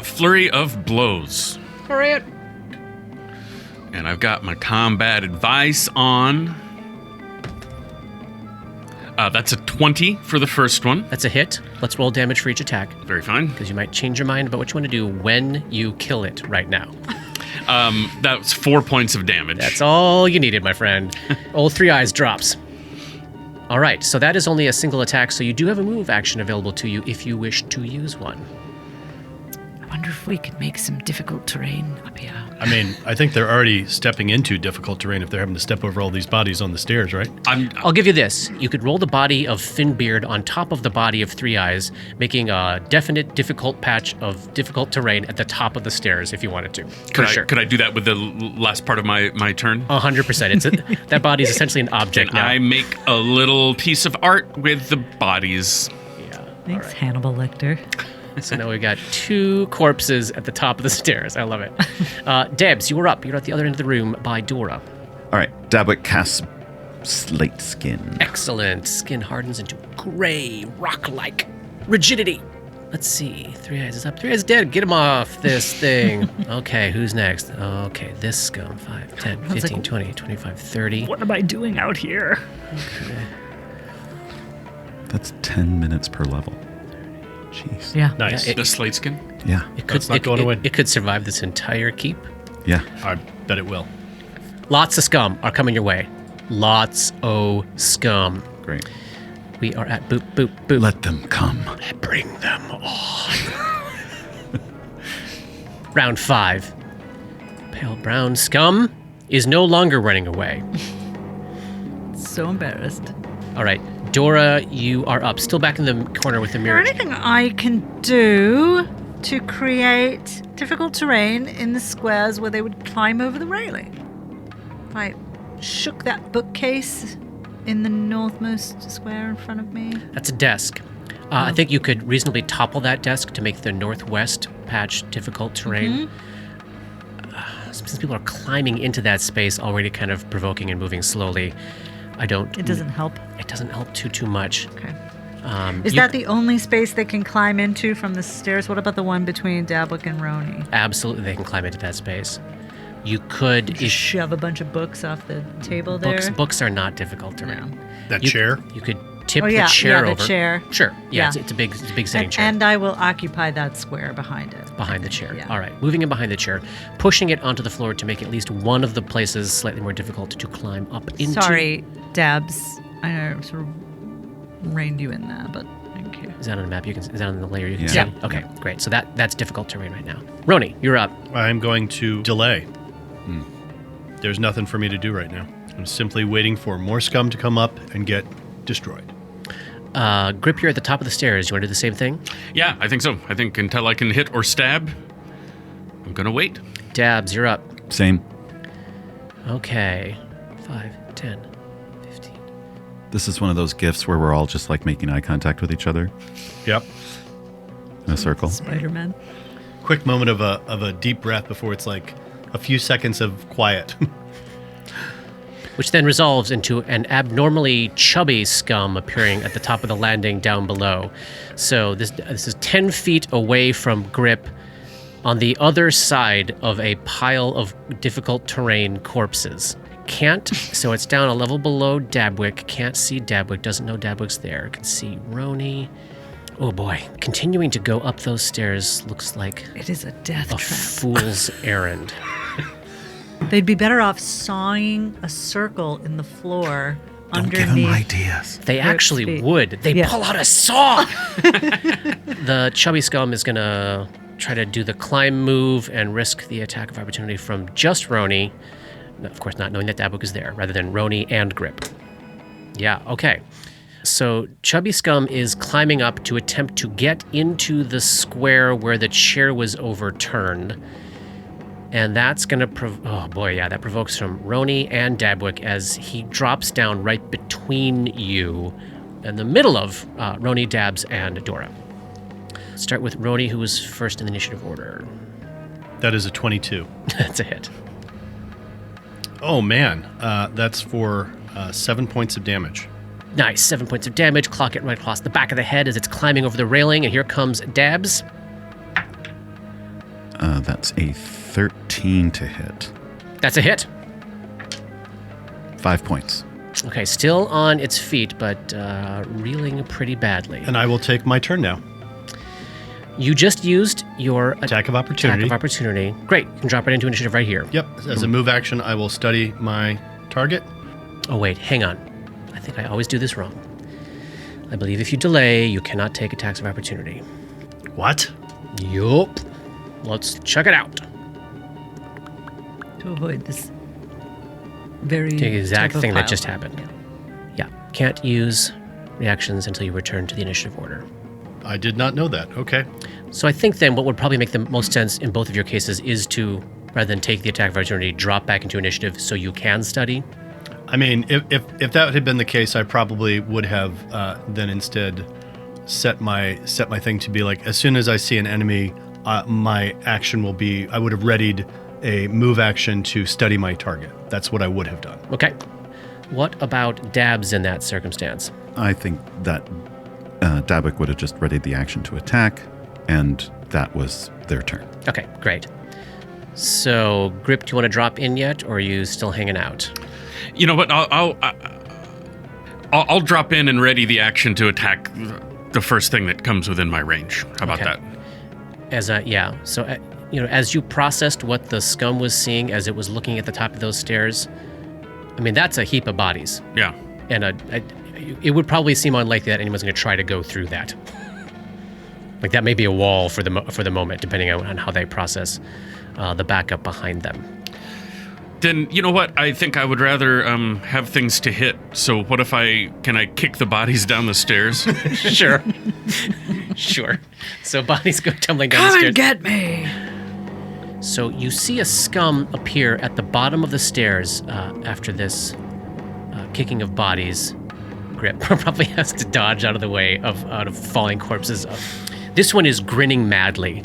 Flurry of blows. All right. And I've got my combat advice on. That's a 20 for the first one. That's a hit. Let's roll damage for each attack Very fine. because you might change your mind about what you want to do when you kill it right now. That's 4 points of damage. That's all you needed, my friend. Old Three Eyes drops. All right, so that is only a single attack, so you do have a move action available to you if you wish to use one. I wonder if we could make some difficult terrain up here. I mean, I think they're already stepping into difficult terrain if they're having to step over all these bodies on the stairs, right? I'll give you this. You could roll the body of Finbeard on top of the body of Three Eyes, making a definite difficult patch of difficult terrain at the top of the stairs if you wanted to. For sure. Could I do that with the last part of my turn? 100%. That body is essentially an object Can now. I make a little piece of art with the bodies? Yeah. Thanks, Hannibal Lecter. So now we've got 2 corpses at the top of the stairs. I love it. Debs, you were up. You're at the other end of the room by Dora. All right. Dabwick casts Slate Skin. Excellent. Skin hardens into gray, rock-like rigidity. Let's see. Three Eyes is up. Three Eyes is dead. Get him off this thing. Okay, who's next? Okay, this scum. 5, 10, 15, 20, 25, 30. What am I doing out here? That's 10 minutes per level. Jeez. Yeah. Nice. Yeah, The slate skin? Yeah. It could, That's not going away. It could survive this entire keep. Yeah. I bet it will. Lots of scum are coming your way. Lots of scum. Great. We are at boop, boop, boop. Let them come. Bring them on. Round 5. Pale brown scum is no longer running away. So embarrassed. All right, Dora, you are up. Still back in the corner with the Is mirror. there anything I can do to create difficult terrain in the squares where they would climb over the railing? If I shook that bookcase in the northmost square in front of me. That's a desk. I think you could reasonably topple that desk to make the northwest patch difficult terrain. Since people are climbing into that space, already kind of provoking and moving slowly, I don't... It doesn't help. It doesn't help too much. Okay. Is that the only space they can climb into from the stairs? What about the one between Dabwick and Roni? Absolutely, they can climb into that space. You could... Just shove a bunch of books off the table there? Books are not difficult terrain. That chair? You could tip Oh, the yeah, chair the over. chair. Sure. Yeah. It's a big sitting chair. And I will occupy that square behind it. Behind the chair. Yeah. All right. Moving in behind the chair, pushing it onto the floor to make at least one of the places slightly more difficult to climb up into. Sorry, Dabs. I know I sort of reined you in there, but thank you. Is that on the map? Is that on the layer you can Yeah. see? Okay, great. So that's difficult terrain right now. Roni, you're up. I'm going to delay. There's nothing for me to do right now. I'm simply waiting for more scum to come up and get destroyed. Grip, you're at the top of the stairs. You want to do the same thing? Yeah, I think so. I think until I can hit or stab, I'm going to wait. Dabs, you're up. Same. Okay. 5, 10, 15. This is one of those gifts where we're all just like making eye contact with each other Yep. in a circle. Spider-Man. Quick moment of a deep breath before it's like a few seconds of quiet. Which then resolves into an abnormally chubby scum appearing at the top of the landing down below. So this is 10 feet away from Grip on the other side of a pile of difficult terrain corpses. So it's down a level below Dabwick. Can't see Dabwick, doesn't know Dabwick's there. Can see Roni. Oh boy, continuing to go up those stairs looks like It is a death a trap. fool's errand. They'd be better off sawing a circle in the floor Don't give underneath. them ideas. They actually feet. would. They Yeah. pull out a saw. The chubby scum is going to try to do the climb move and risk the attack of opportunity from just Roni. Of course, not knowing that Dabwick is there, rather than Roni and Grip. Yeah, okay. So Chubby Scum is climbing up to attempt to get into the square where the chair was overturned. And that's going to, that provokes from Roni and Dabwick as he drops down right between you in the middle of Roni, Dabs, and Dora. Start with Roni, who was first in the initiative order. That is a 22. That's a hit. Oh man, that's for 7 points of damage. Nice, 7 points of damage. Clock it right across the back of the head as it's climbing over the railing. And here comes Dabs. That's a 13 to hit. That's a hit. 5 points. Okay, still on its feet, but reeling pretty badly. And I will take my turn now. You just used your Attack of opportunity. Attack of opportunity. Great, you can drop it into initiative right here. Yep. As a move action, I will study my target. Oh wait, hang on. I think I always do this wrong. I believe if you delay, you cannot take attacks of opportunity. What? Yup. Let's check it out. To avoid this very The exact type of thing that pile. just happened. Yeah. Yeah, can't use reactions until you return to the initiative order. I did not know that. Okay. So I think then what would probably make the most sense in both of your cases is to, rather than take the attack of opportunity, drop back into initiative so you can study. I mean, if that had been the case, I probably would have then instead set my thing to be like, as soon as I see an enemy, my action will be, I would have readied a move action to study my target. That's what I would have done. Okay. What about Dabs in that circumstance? I think that Dabwick would have just readied the action to attack, and that was their turn. Okay, great. So, Grip, do you want to drop in yet, or are you still hanging out? You know what? I'll drop in and ready the action to attack the first thing that comes within my range. How about Okay. that? So, as you processed what the scum was seeing as it was looking at the top of those stairs, I mean, that's a heap of bodies. Yeah. And it would probably seem unlikely that anyone's going to try to go through that. Like that may be a wall for the moment, depending on how they process the backup behind them. Then, you know what? I think I would rather have things to hit. So what if can I kick the bodies down the stairs? Sure. Sure. So bodies go tumbling down the stairs. Come and get me! So you see a scum appear at the bottom of the stairs after this kicking of bodies. Grip probably has to dodge out of the way of falling corpses. This one is grinning madly.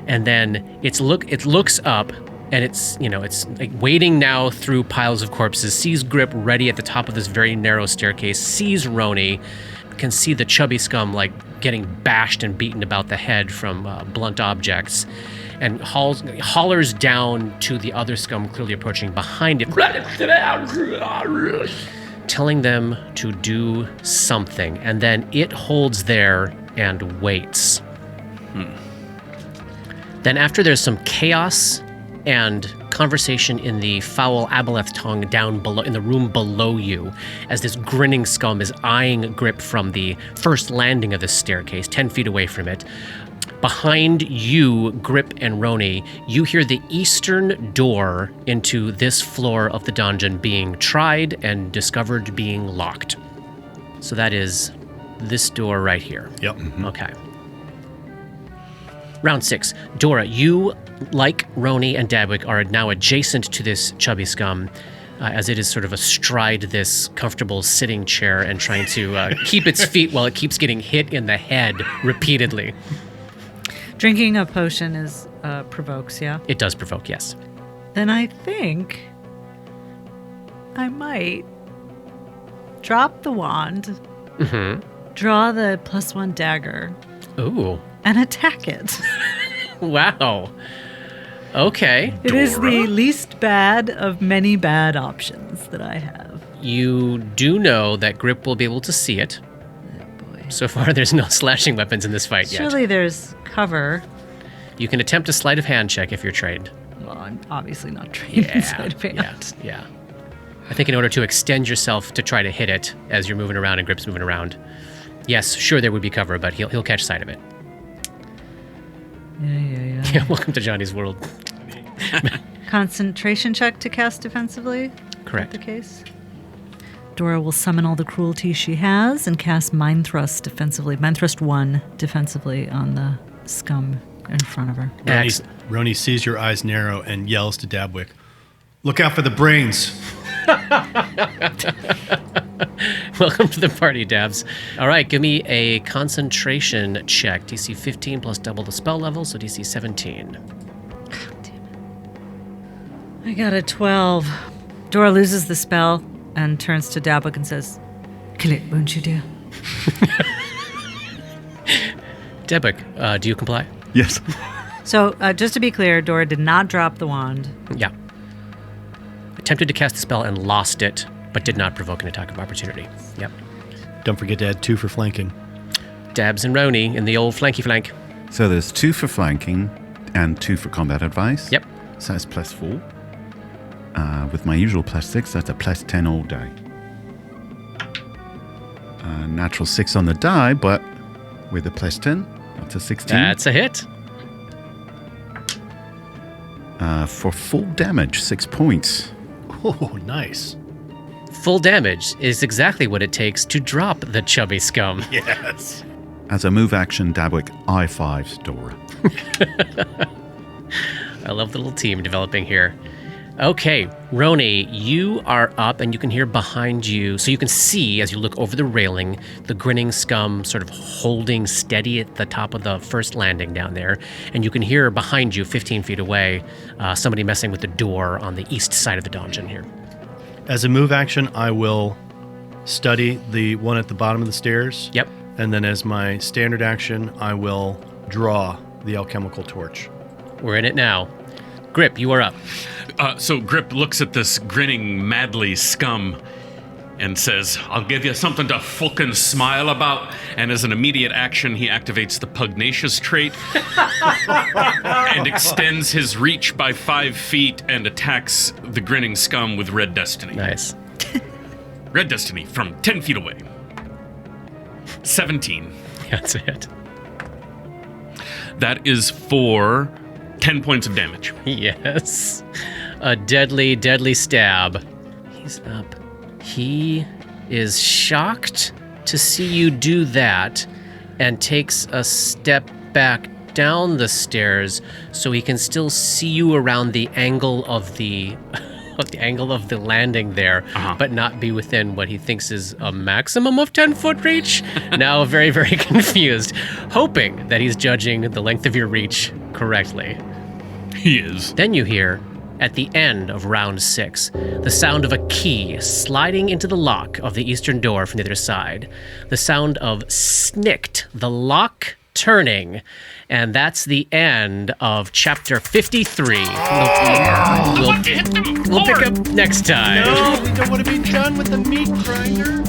And then it looks up, and it's like wading now through piles of corpses, sees Grip ready at the top of this very narrow staircase, sees Roni, can see the chubby scum like getting bashed and beaten about the head from blunt objects, and hollers down to the other scum clearly approaching behind it, telling them to do something, and then it holds there and waits. Then after there's some chaos and conversation in the foul aboleth tongue down below, in the room below you, as this grinning scum is eyeing Grip from the first landing of the staircase, 10 feet away from it. Behind you, Grip and Roni, you hear the eastern door into this floor of the dungeon being tried and discovered being locked. So that is this door right here. Yep. Okay. Round 6. Dora, you, like Roni and Dabwick, are now adjacent to this chubby scum, as it is sort of astride this comfortable sitting chair and trying to keep its feet while it keeps getting hit in the head repeatedly. Drinking a potion provokes, yeah? It does provoke, yes. Then I think I might drop the wand, draw the +1 dagger, Ooh. and attack it. Wow. Okay. It is the least bad of many bad options that I have. You do know that Grip will be able to see it. Oh boy. So far, there's no slashing weapons in this fight yet. Surely there's cover. You can attempt a sleight of hand check if you're trained. Well, I'm obviously not trained in sleight of hand. Yeah. I think in order to extend yourself to try to hit it as you're moving around and Grip's moving around, yes, sure there would be cover, but he'll catch sight of it. Yeah. Yeah, welcome to Johnny's world. Concentration check to cast defensively? Correct. Is that the case? Dora will summon all the cruelty she has and cast Mind Thrust defensively. Mind Thrust 1 defensively on the scum in front of her. Roni sees your eyes narrow and yells to Dabwick, "Look out for the brains!" Welcome to the party, Dabs. All right, give me a concentration check. DC 15 plus double the spell level, so DC 17. I got a 12. Dora loses the spell and turns to Dabwick and says, "Kill it, won't you, dear?" Dabwick, do you comply? Yes. So, just to be clear, Dora did not drop the wand. Yeah. Attempted to cast the spell and lost it, but did not provoke an attack of opportunity. Yep. Don't forget to add 2 for flanking. Dabs and Roni in the old flanky flank. So there's 2 for flanking and 2 for combat advice. Yep. So that's +4. With my usual +6, that's a +10 all day. Natural 6 on the die, but with a +10, that's a 16. That's a hit. For full damage, 6 points. Oh, nice. Full damage is exactly what it takes to drop the chubby scum. Yes. As a move action, Dabwick I-5s Dora. I love the little team developing here. Okay, Roni, you are up and you can hear behind you. So you can see, as you look over the railing, the grinning scum sort of holding steady at the top of the first landing down there. And you can hear behind you, 15 feet away, somebody messing with the door on the east side of the dungeon here. As a move action, I will study the one at the bottom of the stairs. Yep. And then as my standard action, I will draw the alchemical torch. We're in it now. Grip, you are up. So Grip looks at this grinning madly scum and says, "I'll give you something to fucking smile about." And as an immediate action, he activates the pugnacious trait and extends his reach by 5 feet and attacks the grinning scum with red destiny. Nice. Red Destiny from 10 feet away. 17. That's it. That is for 10 points of damage. Yes. A deadly, deadly stab. He's up. He is shocked to see you do that and takes a step back down the stairs so he can still see you around the angle of the landing there, but not be within what he thinks is a maximum of 10-foot reach. Now very, very confused, hoping that he's judging the length of your reach correctly. He is. Then you hear, at the end of round 6, the sound of a key sliding into the lock of the eastern door from the other side. The sound of snicked, the lock turning. And that's the end of chapter 53. We'll pick up next time. No, we don't want to be done with the meat grinder.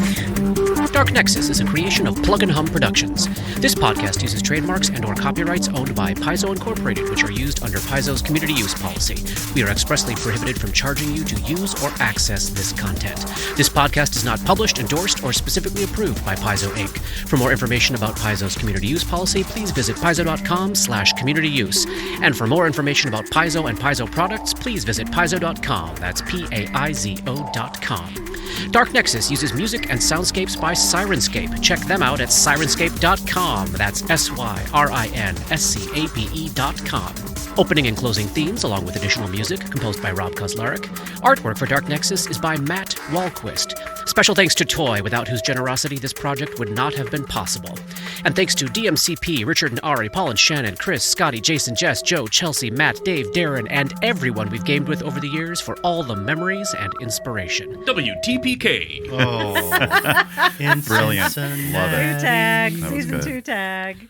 Dark Nexus is a creation of Plug and Hum Productions. This podcast uses trademarks and or copyrights owned by Paizo Incorporated, which are used under Paizo's community use policy. We are expressly prohibited from charging you to use or access this content. This podcast is not published, endorsed, or specifically approved by Paizo Inc. For more information about Paizo's community use policy, please visit paizo.com/communityuse. And for more information about Paizo and Paizo products, please visit paizo.com. That's PAIZO.com. Dark Nexus uses music and soundscapes by Sirenscape. Check them out at sirenscape.com. That's SYRINSCAPE.com. Opening and closing themes, along with additional music, composed by Rob Kauzlaric. Artwork for Dark Nexus is by Matt Wahlquist. Special thanks to Toy, without whose generosity this project would not have been possible. And thanks to DMCP, Richard and Ari, Paul and Shannon, Chris, Scotty, Jason, Jess, Joe, Chelsea, Matt, Dave, Darren, and everyone we've gamed with over the years for all the memories and inspiration. WTPK. Oh, brilliant. Love it. Tag, That was season good. 2 tag.